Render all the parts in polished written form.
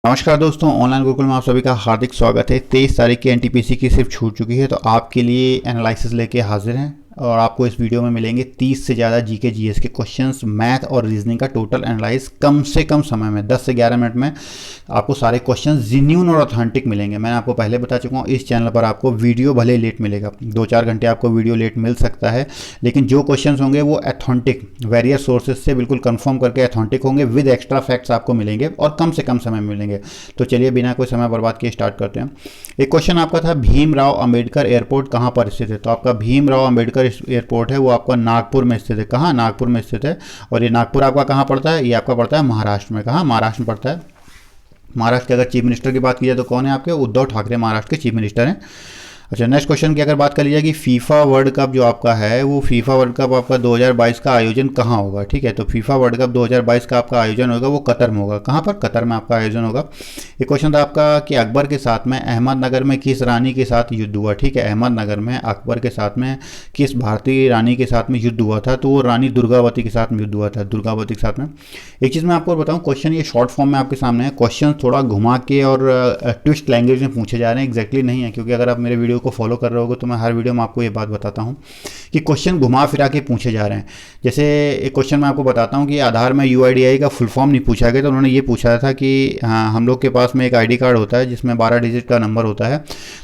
नमस्कार दोस्तों, ऑनलाइन गुरुकुल में आप सभी का हार्दिक स्वागत है। 23 तारीख की एनटीपीसी की सिर्फ छूट चुकी है, तो आपके लिए एनालिसिस लेके हाजिर हैं और आपको इस वीडियो में मिलेंगे 30 से ज़्यादा जीके जीएस के क्वेश्चंस, मैथ और रीजनिंग का टोटल एनालाइज कम से कम समय में 10 से 11 मिनट में आपको सारे क्वेश्चंस जेन्युइन और ऑथेंटिक मिलेंगे। मैंने आपको पहले बता चुका हूँ, इस चैनल पर आपको वीडियो भले लेट मिलेगा, 2-4 घंटे आपको वीडियो लेट मिल सकता है, लेकिन जो क्वेश्चन होंगे वो ऑथेंटिक वेरियस सोर्सेज से बिल्कुल कंफर्म करके ऑथेंटिक होंगे, विद एक्स्ट्रा फैक्ट्स आपको मिलेंगे और कम से कम समय में मिलेंगे। तो चलिए बिना कोई समय बर्बाद किए स्टार्ट करते हैं। एक क्वेश्चन आपका था, भीमराव अंबेडकर एयरपोर्ट कहाँ पर स्थित है? तो आपका भीमराव अंबेडकर एयरपोर्ट है वो आपका नागपुर में स्थित है। कहाँ? नागपुर में स्थित है। और ये नागपुर आपका कहाँ पड़ता है? ये आपका पड़ता है महाराष्ट्र में। कहाँ? महाराष्ट्र में पड़ता है। महाराष्ट्र के अगर चीफ मिनिस्टर की बात की जाए तो कौन है आपके? उद्धव ठाकरे महाराष्ट्र के चीफ मिनिस्टर हैं। अच्छा, नेक्स्ट क्वेश्चन की अगर बात कर ली जाएगी, फीफा वर्ल्ड कप जो आपका है वो फीफा वर्ल्ड कप आपका 2022 का आयोजन कहाँ होगा? ठीक है, तो फीफा वर्ल्ड कप 2022 का आपका आयोजन होगा वो कतर में होगा। कहाँ पर? कतर में आपका आयोजन होगा। एक क्वेश्चन था आपका कि अकबर के साथ में अहमदनगर में किस रानी के साथ युद्ध हुआ? ठीक है, अहमदनगर में अकबर के साथ में किस भारतीय रानी के साथ में युद्ध हुआ था? तो वो रानी दुर्गावती के साथ में युद्ध हुआ था, दुर्गावती के साथ में। एक चीज़ मैं आपको बताऊँ, क्वेश्चन ये शॉर्ट फॉर्म में आपके सामने है, क्वेश्चन थोड़ा घुमा के और ट्विस्ट लैंग्वेज में पूछे जा रहे हैं, एग्जैक्टली नहीं है, क्योंकि अगर आप मेरे वीडियो को फॉलो कर रहे होगे तो मैं हर वीडियो में आपको ये बात बताता हूँ कि क्वेश्चन घुमा फिरा के पूछे जा रहे हैं। जैसे एक क्वेश्चन मैं आपको बताता हूँ कि आधार में यूआईडीआई का फुल फॉर्म नहीं पूछा गया, तो उन्होंने ये पूछा था कि हाँ, हम लोग के पास में एक आईडी कार्ड होता है जिसमें 12 डिजिट का नंबर होता है,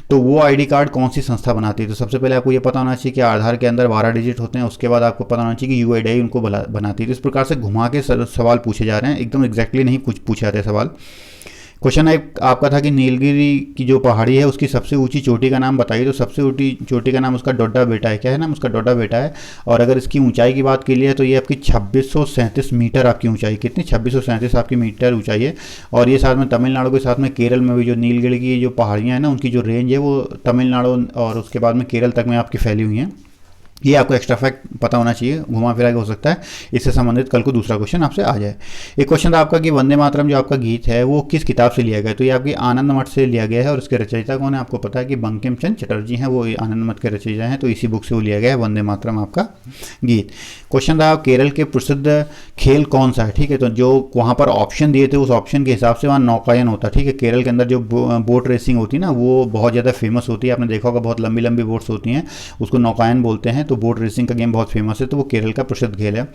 तो वो आईडी कार्ड कौन सी संस्था बनाती है? तो सबसे पहले आपको ये पता होना चाहिए कि आधार के अंदर 12 डिजिट होते हैं, उसके बाद आपको पता होना चाहिए कि यूआईडीआई उनको बनाती है। तो इस प्रकार से घुमा के सवाल पूछे जा रहे हैं, एकदम एग्जैक्टली नहीं पूछे जाते सवाल। क्वेश्चन आपका था कि नीलगिरी की जो पहाड़ी है उसकी सबसे ऊंची चोटी का नाम बताइए। तो सबसे ऊंची चोटी का नाम उसका डोडा बेटा है। क्या है नाम उसका? डोडा बेटा है। और अगर इसकी ऊंचाई की बात की है तो ये आपकी 2637 मीटर आपकी ऊंचाई। कितनी? 2637 आपकी मीटर ऊंचाई है। और ये साथ में तमिलनाडु के साथ में केरल में भी जो नीलगिरी की जो पहाड़ियाँ हैं ना, उनकी जो रेंज है वो तमिलनाडु और उसके बाद में केरल तक में आपकी फैली हुई हैं। ये आपको एक्स्ट्रा फैक्ट पता होना चाहिए, घुमा फिरा के हो सकता है इससे संबंधित कल को दूसरा क्वेश्चन आपसे आ जाए। एक क्वेश्चन था आपका कि वंदे मातरम जो आपका गीत है वो किस किताब से लिया गया है? तो ये आपकी आनंद मठ से लिया गया है और इसके रचयिता कौन है? आपको पता है कि बंकिम चंद्र चटर्जी हैं, वो आनंद मठ के रचयिता हैं, तो इसी बुक से वो लिया गया है वंदे मातरम आपका गीत। क्वेश्चन था केरल के प्रसिद्ध खेल कौन सा है? ठीक है, तो जो वहाँ पर ऑप्शन दिए थे उस ऑप्शन के हिसाब से वहाँ नौकायन होता है। ठीक है, केरल के अंदर जो बोट रेसिंग होती है ना वो बहुत ज़्यादा फेमस होती है, आपने देखा होगा, बहुत लंबी लंबी बोट्स होती हैं, उसको नौकायन बोलते हैं। तो बोट रेसिंग का गेम बहुत फेमस है, तो वो केरल का प्रसिद्ध खेल है।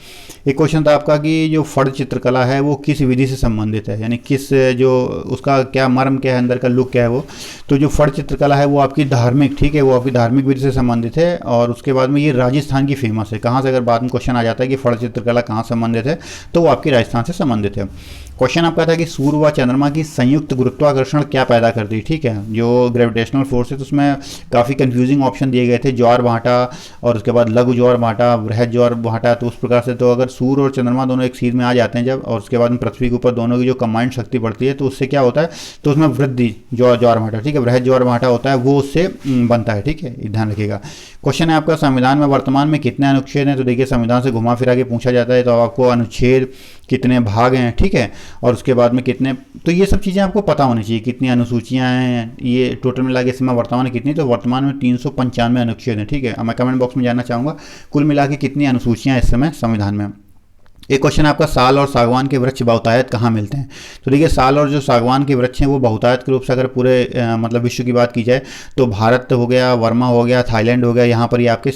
एक क्वेश्चन था आपका कि जो फड़ चित्रकला है वो किस विधि से संबंधित है, यानी किस जो उसका क्या मर्म क्या है, अंदर का लुक क्या है वो? तो जो फड़ चित्रकला है वो आपकी धार्मिक, ठीक है, वो आपकी धार्मिक विधि से संबंधित है। और उसके बाद में ये राजस्थान की फेमस है। कहाँ से? अगर बाद में क्वेश्चन आ जाता है कि फड़ चित्रकला कहाँ संबंधित है, तो वो आपकी राजस्थान से संबंधित है। क्वेश्चन आपका था कि सूर्य व चंद्रमा की संयुक्त गुरुत्वाकर्षण क्या पैदा करती है? ठीक है, जो ग्रेविटेशनल फोर्स है, तो उसमें काफ़ी कंफ्यूजिंग ऑप्शन दिए गए थे, ज्वार भाटा और उसके बाद लघु ज्वार भाटा, बृहद ज्वार भाटा। तो उस प्रकार से तो अगर सूर्य और चंद्रमा दोनों एक सीध में आ जाते हैं जब, और उसके बाद में पृथ्वी के ऊपर दोनों की जो कंबाइंड शक्ति बढ़ती है, तो उससे क्या होता है? तो उसमें वृद्धि ज्वार भाटा, ठीक है, बृहद ज्वार भाटा होता है, वो उससे बनता है। ठीक है, ध्यान रखिएगा। क्वेश्चन है आपका, संविधान में वर्तमान में कितने अनुच्छेद हैं? तो देखिए, संविधान से घुमा फिरा के पूछा जाता है, तो आपको अनुच्छेद कितने भाग हैं, ठीक है, और उसके बाद में कितने, तो ये सब चीज़ें आपको पता होनी चाहिए। कितनी अनुसूचियां हैं, ये टोटल मिला के इस समय वर्तमान में कितनी? तो वर्तमान में 395 अनुच्छेद हैं। ठीक है, मैं कमेंट बॉक्स में जानना चाहूँगा कुल मिला के कितनी अनुसूचियां इस समय संविधान में। एक क्वेश्चन आपका, साल और सागवान के वृक्ष बहुतायत कहाँ मिलते हैं? तो देखिए, साल और जो सागवान के वृक्ष हैं वो बहुतायत के रूप से अगर पूरे मतलब विश्व की बात की जाए तो भारत हो गया, वर्मा हो गया, थाईलैंड हो गया, यहाँ पर ये आपके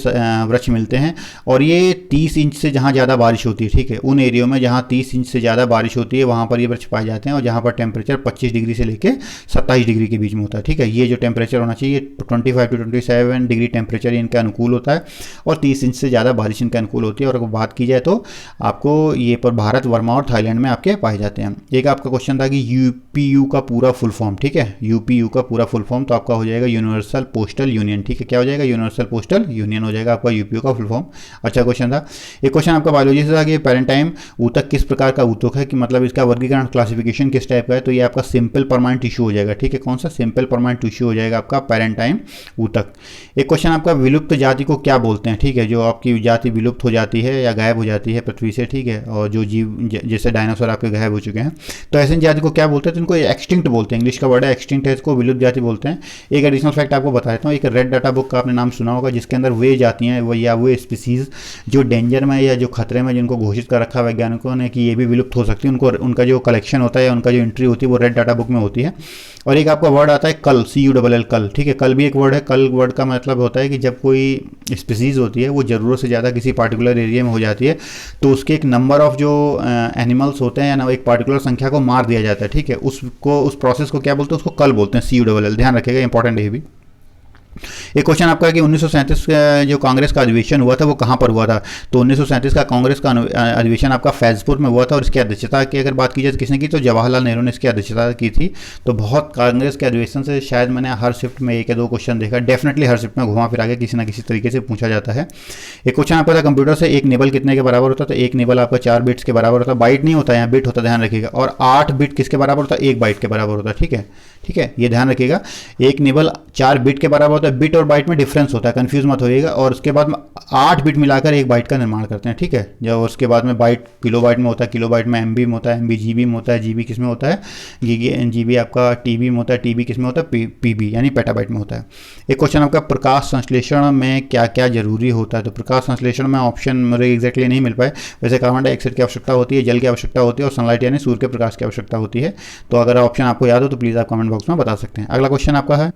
वृक्ष मिलते हैं। और ये 30 इंच से जहाँ ज़्यादा बारिश होती है, ठीक है, उन एरियो में जहाँ 30 इंच से ज़्यादा बारिश होती है वहाँ पर ये वृक्ष पाए जाते हैं, और जहाँ पर टेम्परेचर 25 डिग्री से लेकर 27 डिग्री के बीच में होता है। ठीक है, ये जो टेम्परेचर होना चाहिए 25 to 27 डिग्री टेम्परेचर इनका अनुकूल होता है, और 30 इंच से ज़्यादा बारिश इनका अनुकूल होती है। और अगर बात की जाए तो आपको ये पर भारत, वर्मा और थाईलैंड में आपके पाए जाते हैं। एक आपका क्वेश्चन था कि यूपीयू का पूरा फुल फॉर्म, ठीक है, यूपीयू का पूरा फुल फॉर्म, तो आपका हो जाएगा यूनिवर्सल पोस्टल यूनियन। ठीक है, क्या हो जाएगा? यूनिवर्सल पोस्टल यूनियन हो जाएगा आपका यूपीयू का फुल फॉर्म। अच्छा क्वेश्चन था। एक क्वेश्चन आपका बायोलॉजी से था कि पेरेंटाइम ऊतक किस प्रकार का ऊतक है, कि मतलब इसका वर्गीकरण, क्लासिफिकेशन किस टाइप का है? तो ये आपका सिंपल परमानेंट टिश्यू हो जाएगा। ठीक है, कौन सा? सिंपल परमानेंट टिश्यू हो जाएगा आपका पेरेंटाइम ऊतक। एक क्वेश्चन आपका, विलुप्त जाति को क्या बोलते हैं? ठीक है, जो आपकी जाति विलुप्त हो जाती है या गायब हो जाती है पृथ्वी से, ठीक है, ठीक है, और जो जीव जैसे डायनासोर आपके गायब हो चुके हैं, तो ऐसी जाति को क्या बोलते हैं, तो इनको एक्सटिंक्ट बोलते हैं, इंग्लिश का वर्ड है एक्सटिंक्ट है, इसको विलुप्त जाति बोलते हैं। एक एडिशनल फैक्ट आपको बता देता हूँ, एक रेड डाटा बुक का आपने नाम सुना होगा, जिसके अंदर वे जातियाँ वो या वो स्पीसीज जो डेंजर में या जो खतरे में, जिनको घोषित कर रखा वैज्ञानिकों ने कि ये भी विलुप्त हो सकती है, उनको उनका जो कलेक्शन होता है या उनका जो एंट्री होती है वो रेड डाटा बुक में होती है। और एक आपका वर्ड आता है कल, CULL कल, ठीक है, कल भी एक वर्ड है। कल वर्ड का मतलब होता है कि जब कोई स्पीसीज होती है वो ज़रूरत से ज़्यादा किसी पार्टिकुलर एरिया में हो जाती है, तो उसके एक नंबर ऑफ जो एनिमल्स होते हैं या एक पार्टिकुलर संख्या को मार दिया जाता है, ठीक है, उसको उस प्रोसेस को क्या बोलते हैं, उसको कल बोलते हैं, CULL, ध्यान रखिएगा, इंपॉर्टेंट है ये भी। एक क्वेश्चन आपका है कि 1937 का जो कांग्रेस का अधिवेशन हुआ था वो कहाँ पर हुआ था, तो 1937 का कांग्रेस का अधिवेशन आपका फैजपुर में हुआ था, और इसकी अध्यक्षता की अगर बात की जाए तो किसने की, तो जवाहरलाल नेहरू ने इसकी अध्यक्षता की थी। तो बहुत कांग्रेस के अधिवेशन से शायद मैंने हर शिफ्ट में एक या दो क्वेश्चन देखा, डेफिनेटली हर शिफ्ट में घुमा फिरा के किसी ना किसी तरीके से पूछा जाता है। एक क्वेश्चन आपका था कंप्यूटर से, एक निबल कितने के बराबर होता है, तो एक निबल आपका 4 बिट्स के बराबर होता है, बाइट नहीं होता, यहाँ बिट होता है, ध्यान रखिएगा। और 8 बिट किसके बराबर होता है, 1 बाइट के बराबर होता है, ठीक है, ठीक है, ये ध्यान रखिएगा। एक निबल 4 बिट के बराबर होता है, बिट और बाइट में डिफरेंस होता है, कंफ्यूज मत होइएगा। और उसके बाद में 8 बिट मिलाकर 1 बाइट का निर्माण करते हैं, ठीक है। जब उसके बाद में बाइट किलो बाइट में होता है, किलो बाइट में MB में होता है, MB GB में होता है, GB किस में होता है, GB आपका TB में होता है, TB किस में होता है, PB यानी पेटाबाइट में होता है। एक क्वेश्चन आपका प्रकाश संश्लेषण में क्या क्या जरूरी होता है, तो प्रकाश संश्लेषण में ऑप्शन मुझे एग्जैक्टली नहीं मिल पाए, वैसे कार्बन डाइऑक्साइड की आवश्यकता होती है, जल की आवश्यकता होती है, और सनलाइट यानी सूर्य के प्रकाश की आवश्यकता होती है। तो अगर ऑप्शन आपको याद हो तो प्लीज़ आप कमेंट बॉक्स में बता सकते हैं। अगला क्वेश्चन आपका है,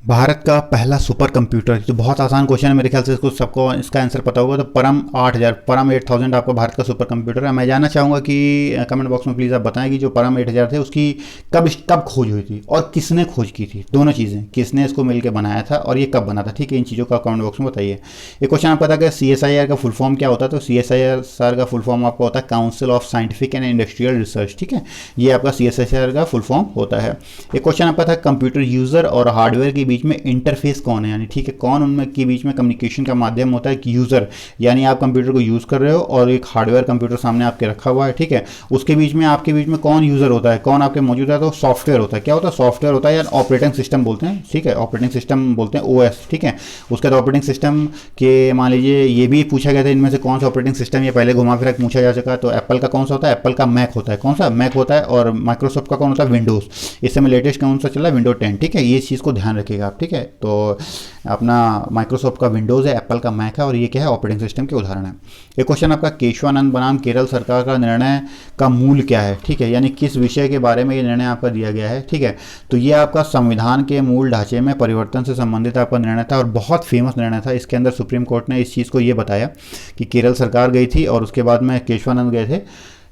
भारत का पहला सुपर कंप्यूटर, तो बहुत आसान क्वेश्चन है, मेरे ख्याल से इसको सबको इसका आंसर पता होगा। तो परम 8000 आपका भारत का सुपर कंप्यूटर है। मैं जानना चाहूँगा कि कमेंट बॉक्स में प्लीज़ आप बताएं कि जो परम 8000 थे उसकी कब खोज हुई थी और किसने खोज की थी, दोनों चीज़ें, किसने इसको मिलकर बनाया था और ये कब बना था, ठीक है, इन चीज़ों का कमेंट बॉक्स में बताइए। एक क्वेश्चन आपका था कि CSIR का फुल फॉर्म क्या होता है, तो CSIR का फुल फॉर्म आपका होता है council of scientific and industrial research, ठीक है, ये आपका CSIR का फुल फॉर्म होता है। एक क्वेश्चन आपका था कंप्यूटर यूज़र और हार्डवेयर के बीच में इंटरफेस कौन है, यानी ठीक है, कौन उनमें के बीच में कम्युनिकेशन का माध्यम होता है, कि यूज़र यानी आप कंप्यूटर को यूज़ कर रहे हो और एक हार्डवेयर कंप्यूटर सामने आपके रखा हुआ है, ठीक है, उसके बीच में आपके बीच में कौन यूज़र होता है, कौन आपके मौजूद है, तो सॉफ्टवेयर होता है। क्या होता है, सॉफ्टवेयर होता है या ऑपरेटिंग सिस्टम बोलते हैं, ठीक है, ऑपरेटिंग सिस्टम बोलते हैं, OS, ठीक है। उसके बाद ऑपरेटिंग सिस्टम के मान लीजिए ये भी पूछा गया था, इनमें से कौन सा ऑपरेटिंग सिस्टम, ये पहले घुमा फिरा पूछा जा चुका है। तो एप्पल का कौन सा होता है, एप्पल का मैक होता है, कौन सा मैक होता है, और माइक्रोसॉफ्ट का कौन होता है, विंडोज़। इस समय लेटेस्ट कौन सा चल रहा है, विंडो 10, ठीक है, ये चीज़ को ध्यान रखिएगा आप, ठीक है। तो अपना माइक्रोसॉफ्ट का विंडोज़ है, एप्पल का मैक है, और ये क्या है, ऑपरेटिंग सिस्टम के उदाहरण है। एक क्वेश्चन आपका केशवानंद बनाम केरल सरकार का निर्णय का मूल क्या है, ठीक है, यानी किस विषय के बारे में ये निर्णय आपका दिया गया है, ठीक है। तो ये आपका संविधान के मूल ढांचे में परिवर्तन से संबंधित आपका निर्णय था और बहुत फेमस निर्णय था। इसके अंदर सुप्रीम कोर्ट ने इस चीज़ को ये बताया कि केरल सरकार गई थी और उसके बाद में केशवानंद गए थे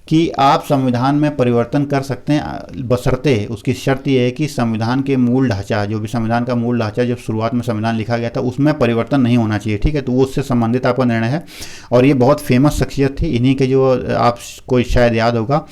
कि आप संविधान में परिवर्तन कर सकते हैं, बशर्ते उसकी शर्त ये है कि संविधान के मूल ढांचा, जो भी संविधान का मूल ढांचा जब शुरुआत में संविधान लिखा गया था उसमें परिवर्तन नहीं होना चाहिए, ठीक है। तो वो उससे संबंधित आपका निर्णय है और ये बहुत फेमस शख्सियत थी, इन्हीं के जो आपको शायद याद होगा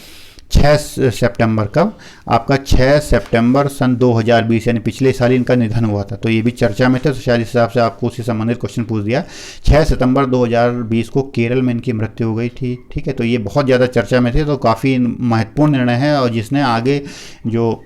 6 सितंबर, कब आपका 6 सितंबर सन 2020 यानी पिछले साल इनका निधन हुआ था। तो ये भी चर्चा में थे, तो शायद इस हिसाब से आपको उससे संबंधित क्वेश्चन पूछ दिया। 6 सितंबर 2020 को केरल में इनकी मृत्यु हो गई थी, ठीक है। तो ये बहुत ज़्यादा चर्चा में थे, तो काफ़ी महत्वपूर्ण निर्णय है और जिसने आगे जो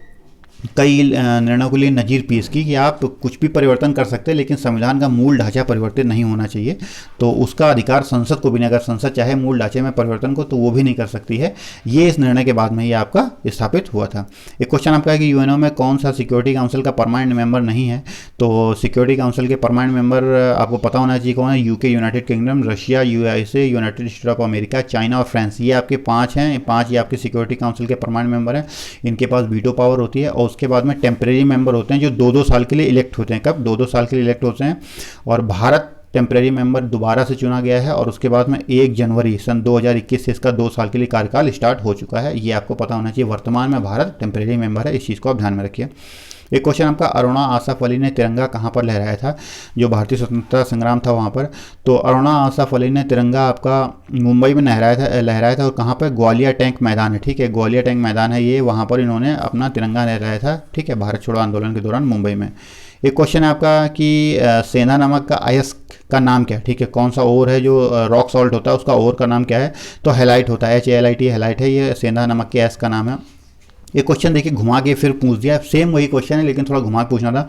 कई निर्णयों के लिए नज़ीर पेश की कि आप कुछ भी परिवर्तन कर सकते हैं लेकिन संविधान का मूल ढांचा परिवर्तित नहीं होना चाहिए। तो उसका अधिकार संसद को भी नहीं, अगर संसद चाहे मूल ढांचे में परिवर्तन को तो वो भी नहीं कर सकती है। ये इस निर्णय के बाद में ये आपका स्थापित हुआ था। एक क्वेश्चन आपका है कि यूएनओ में कौन सा सिक्योरिटी काउंसिल का परमानेंट मेंबर नहीं है, तो सिक्योरिटी काउंसिल के परमानेंट मेंबर आपको पता होना चाहिए कौन है, UK, United kingdom, Russia, USA, United state of America, China और फ्रांस। ये आपके 5 हैं, 5 ये आपके सिक्योरिटी काउंसिल के परमानेंट मेंबर हैं। इनके पास वीटो पावर होती है और उसके बाद में टेम्परेरी मेंबर होते हैं जो 2-2 साल के लिए इलेक्ट होते हैं। कब, 2-2 साल के लिए इलेक्ट होते हैं। और भारत टेम्परेरी मेंबर दोबारा से चुना गया है और उसके बाद में 1 जनवरी सन 2021 से इसका 2 साल के लिए कार्यकाल स्टार्ट हो चुका है। ये आपको पता होना चाहिए। वर्तमान में भारत टेम्परेरी मेंबर है, इस चीज़ को आप ध्यान में रखिए। एक क्वेश्चन आपका, अरुणा आसफ अली ने तिरंगा कहाँ पर लहराया था, जो भारतीय स्वतंत्रता संग्राम था वहाँ पर। तो अरुणा आसफ अली ने तिरंगा आपका मुंबई में लहराया था और कहाँ पर, ग्वालियर टैंक मैदान है, ठीक है, ग्वालियर टैंक मैदान है ये, वहाँ पर इन्होंने अपना तिरंगा लहराया था, ठीक है, भारत छोड़ो आंदोलन के दौरान मुंबई में। एक क्वेश्चन है आपका कि सेंधा नमक का अयस्क का नाम क्या है, ठीक है, कौन सा ओर है जो रॉक सॉल्ट होता है उसका ओर का नाम क्या है, तो हेलाइट होता है, HALIT हेलाइट है, ये सेंधा नमक के अयस्क का नाम है। ये क्वेश्चन देखिए घुमा के फिर पूछ दिया, सेम वही क्वेश्चन है लेकिन थोड़ा घुमा के पूछना था।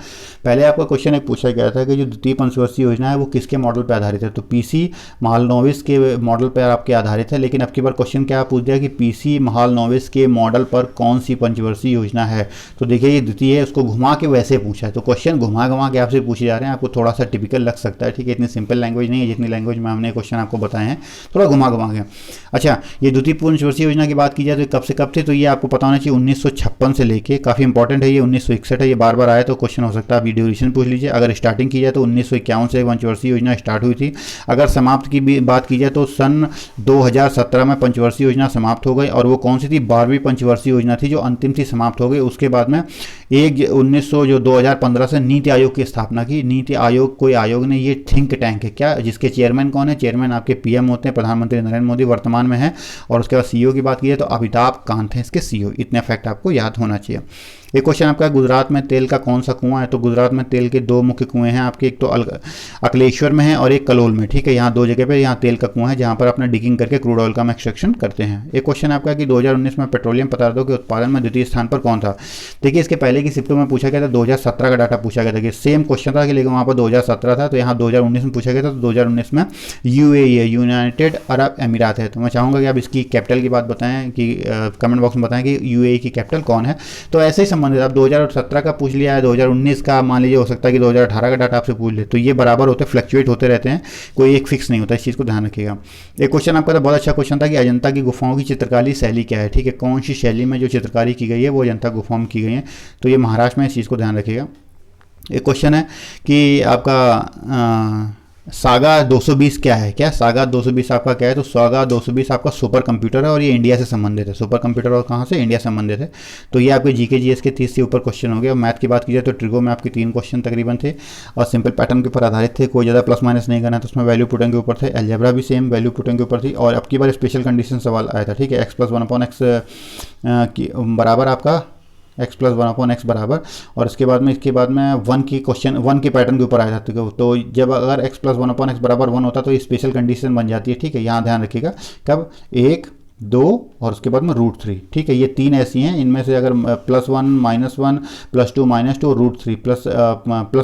पहले आपका क्वेश्चन एक पूछा गया था कि जो द्वितीय पंचवर्षीय योजना है वो किसके मॉडल पर आधारित है, तो पीसी महालनोबिस के मॉडल पर आपके आधारित है। लेकिन अब की बार क्वेश्चन क्या पूछ दिया कि पीसी महालनोबिस के मॉडल पर कौन सी पंचवर्षीय योजना है। तो देखिए ये द्वितीय है, उसको घुमा के वैसे पूछा है। तो क्वेश्चन घुमा घुमा के आपसे पूछे जा रहे हैं, आपको थोड़ा सा टिपिकल लग सकता है, ठीक है। इतनी सिंपल लैंग्वेज नहीं है जितनी लैंग्वेज में हमने क्वेश्चन आपको बताए हैं, थोड़ा घुमा घुमा के। अच्छा, ये द्वितीय पंचवर्षीय योजना की बात की जाए तो कब से कब थे, तो ये आपको पता होना चाहिए 1956 से लेके, काफ़ी इंपॉर्टेंट है ये। 1961 है, ये बार बार आया तो क्वेश्चन हो सकता है, अभी ड्यूरेशन पूछ लीजिए। अगर स्टार्टिंग की जाए तो 1951 से पंचवर्षीय योजना स्टार्ट हुई थी। अगर समाप्त की भी बात की जाए तो सन 2017 में पंचवर्षीय योजना समाप्त हो गई, और वो कौन सी थी, 12वीं पंचवर्षीय योजना थी जो अंतिम थी, समाप्त हो गई। उसके बाद में 2015 से नीति आयोग की स्थापना की। नीति आयोग कोई आयोग नहीं, ये थिंक टैंक है क्या, जिसके चेयरमैन कौन है, चेयरमैन आपके पीएम होते हैं, प्रधानमंत्री नरेंद्र मोदी वर्तमान में है। और उसके बाद सीईओ की बात की जाए तो अमिताभ कांत है इसके सीईओ। इतने फैक्ट आपको याद होना चाहिए। एक क्वेश्चन आपका गुजरात में तेल का कौन सा कुआं है, तो गुजरात में तेल के दो मुख्य कुएं हैं आपके, एक तो अकलेश्वर में है और एक कलोल में, ठीक है। यहाँ दो जगह पे यहाँ तेल का कुआं है जहाँ पर अपना डिगिंग करके क्रूड ऑयल का एक्सट्रैक्शन करते हैं। एक क्वेश्चन आपका कि 2019 में पेट्रोलियम पदार्थों के उत्पादन में द्वितीय स्थान पर कौन था। देखिए इसके पहले की शिफ्टों में पूछा गया था, 2017 का डाटा पूछा गया था कि सेम क्वेश्चन था कि, लेकिन वहाँ पर 2017 था, तो यहाँ 2019 में पूछा गया था। तो 2019 में यूएई है, यूनाइटेड अरब अमीरात है। तो मैं चाहूँगा कि आप इसकी कैपिटल की बात बताएं, कि कमेंट बॉक्स में बताएं कि यूएई की कैपिटल कौन है। तो ऐसे ही संबंधित आप 2017 का पूछ लिया है, 2019 का मान लीजिए, हो सकता है कि 2018 का डाटा आपसे पूछ ले, तो ये बराबर होते हैं, फ्लक्चुएट होते रहते हैं, कोई एक फिक्स नहीं होता, इस चीज़ को ध्यान रखिएगा। एक क्वेश्चन आपका था, बहुत अच्छा क्वेश्चन था कि अजंता की गुफाओं की चित्रकारी शैली क्या है, ठीक है। कौन सी शैली में जो चित्रकारी की गई है वो अजंता गुफाओं में की गई है, तो ये महाराष्ट्र में, इस चीज़ को ध्यान रखिएगा। एक क्वेश्चन है कि आपका सागा 220 क्या है, क्या सागा 220 आपका क्या है, तो सागा 220 आपका सुपर कंप्यूटर है और ये इंडिया से संबंधित है। सुपर कंप्यूटर और कहाँ से, इंडिया से संबंधित है। तो ये आपके जीके जीएस के 30 से ऊपर क्वेश्चन हो गए। और मैथ की बात की जाए तो ट्रिगो में आपके 3 क्वेश्चन तकरीबन थे और सिंपल पैटर्न के ऊपर आधारित थे, कोई ज़्यादा प्लस माइनस नहीं करना, तो उसमें वैल्यू पुटिंग के ऊपर थे। अलजेब्रा भी सेम वैल्यू पुटिंग के ऊपर थी। और अब की बार स्पेशल कंडीशन सवाल आया था, ठीक है। x + 1/x बराबर आपका x + 1/x बराबर, और इसके बाद में 1 की क्वेश्चन 1 के पैटर्न के ऊपर आया था। तो जब अगर x + 1/x बराबर 1 होता तो ये स्पेशल कंडीशन बन जाती है, ठीक है। यहाँ ध्यान रखिएगा, कब 1 2 और उसके बाद में √3, ठीक है। ये 3 ऐसी हैं, इनमें से अगर +1 -1 +2 -2 √3 प्लस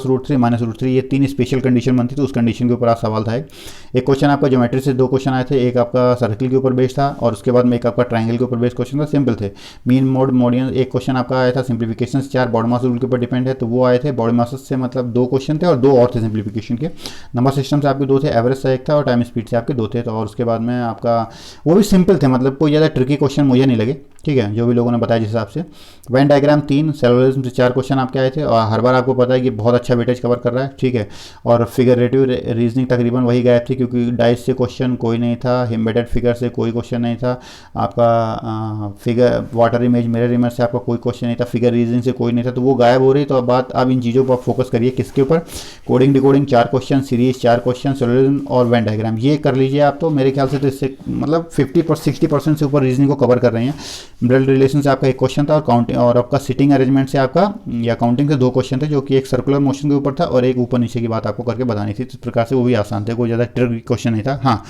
√3 -√3, ये 3 स्पेशल कंडीशन बनती, तो उस कंडीशन के ऊपर आप सवाल था। एक क्वेश्चन आपका ज्योमेट्री से 2 क्वेश्चन आए थे, एक आपका सर्कल के ऊपर बेस्ड था और उसके बाद में एक आपका ट्राइंगल के ऊपर बेस्ड क्वेश्चन था, सिंपल थे। मीन मोड मोडियन एक क्वेश्चन आपका आया था, सिंप्लीफिकेशन से 4 बॉडी मास रूल के ऊपर डिपेंड है, तो वो आए थे। बॉडी मास से मतलब 2 क्वेश्चन थे और 2 और थे सिंप्लीफिकेशन के। नंबर सिस्टम से आपके 2 थे, एवरेज से 1 था और टाइम स्पीड से आपके 2 थे। तो और उसके बाद में आपका वो भी सिंपल थे, मतलब कोई ज़्यादा ट्रिकी क्वेश्चन मुझे नहीं लगे, ठीक है, जो भी लोगों ने बताया जिस हिसाब से। वेन डायग्राम 3, सेलुलरिज्म से 4 क्वेश्चन आपके आए थे और हर बार आपको पता है कि बहुत अच्छा वेटेज कवर कर रहा है, ठीक है। और फिगरेटिव रीजनिंग तकरीबन वही गायब थी, क्योंकि डाइस से क्वेश्चन कोई नहीं था, एम्बेडेड फिगर से कोई क्वेश्चन नहीं था, आपका figure water image mirror image से आपका कोई क्वेश्चन नहीं था, फिगर रीजनिंग से कोई नहीं था, तो वो गायब हो रही। तो अब बात आप इन चीज़ों पर फोकस करिए, किसके ऊपर, coding decoding 4 question, series 4 question, syllogism और वेन डायग्राम, ये कर लीजिए आप। तो मेरे ख्याल से तो इससे मतलब 60% से ऊपर रीजनिंग को कवर कर रहे हैं। ब्लड रिलेशन से आपका 1 क्वेश्चन था और काउंटिंग और आपका सिटिंग अरेंजमेंट से आपका या काउंटिंग से 2 क्वेश्चन थे, जो कि एक सर्कुलर मोशन के ऊपर था और एक ऊपर नीचे की बात आपको करके बतानी थी। इस प्रकार से वो भी आसान थे, कोई ज़्यादा ट्रिकी क्वेश्चन नहीं था। हाँ,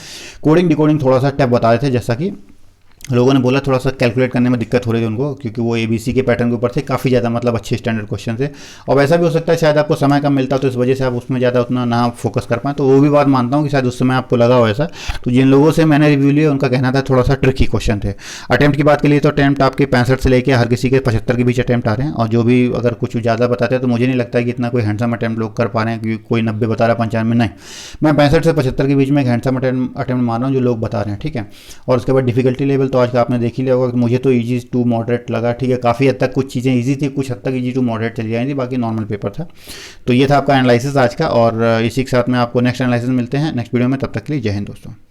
कोडिंग डिकोडिंग थोड़ा सा टफ बता रहे थे, जैसा कि लोगों ने बोला थोड़ा सा कैलकुलेट करने में दिक्कत हो रही थी उनको, क्योंकि वो ABC के पैटर्न के ऊपर थे, काफ़ी ज़्यादा मतलब अच्छे स्टैंडर्ड क्वेश्चन थे। और वैसा भी हो सकता है शायद आपको समय कम मिलता, तो इस वजह से आप उसमें ज़्यादा उतना ना फोकस कर पाएँ, तो वो भी बात मानता हूँ कि शायद उस समय आपको लगा हो ऐसा। तो जिन लोगों से मैंने रिव्यू लिया उनका कहना था थोड़ा सा ट्रिकी क्वेश्चन थे। अटैम्प्ट की बात के लिए तो अटैम्प्ट आपके 65 से लेकर हर किसी के 75 के बीच अटैम्प्ट आ रहे हैं, और जो भी अगर कुछ ज़्यादा बताते हैं तो मुझे नहीं लगता कि इतना कोई हैंडसम अटैम्प्ट लोग कर पा रहे हैं, क्योंकि कोई 90 बता रहा है 95 नहीं। मैं 65 से 75 के बीच में एक हैंडसम अटैम्प्ट मार रहा हूँ जो लोग बता रहे हैं, ठीक है। और उसके बाद डिफिकल्टी लेवल तो आज का आपने देख ही लिया होगा, मुझे तो इजी टू मॉडरेट लगा, ठीक है। काफ़ी हद तक कुछ चीज़ें इजी थी, कुछ हद तक इजी टू मॉडरेट चली जाएंगी, बाकी नॉर्मल पेपर था। तो ये था आपका एनालिसिस आज का, और इसी के साथ में आपको नेक्स्ट एनालिसिस मिलते हैं नेक्स्ट वीडियो में। तब तक के लिए जय हिंद दोस्तों।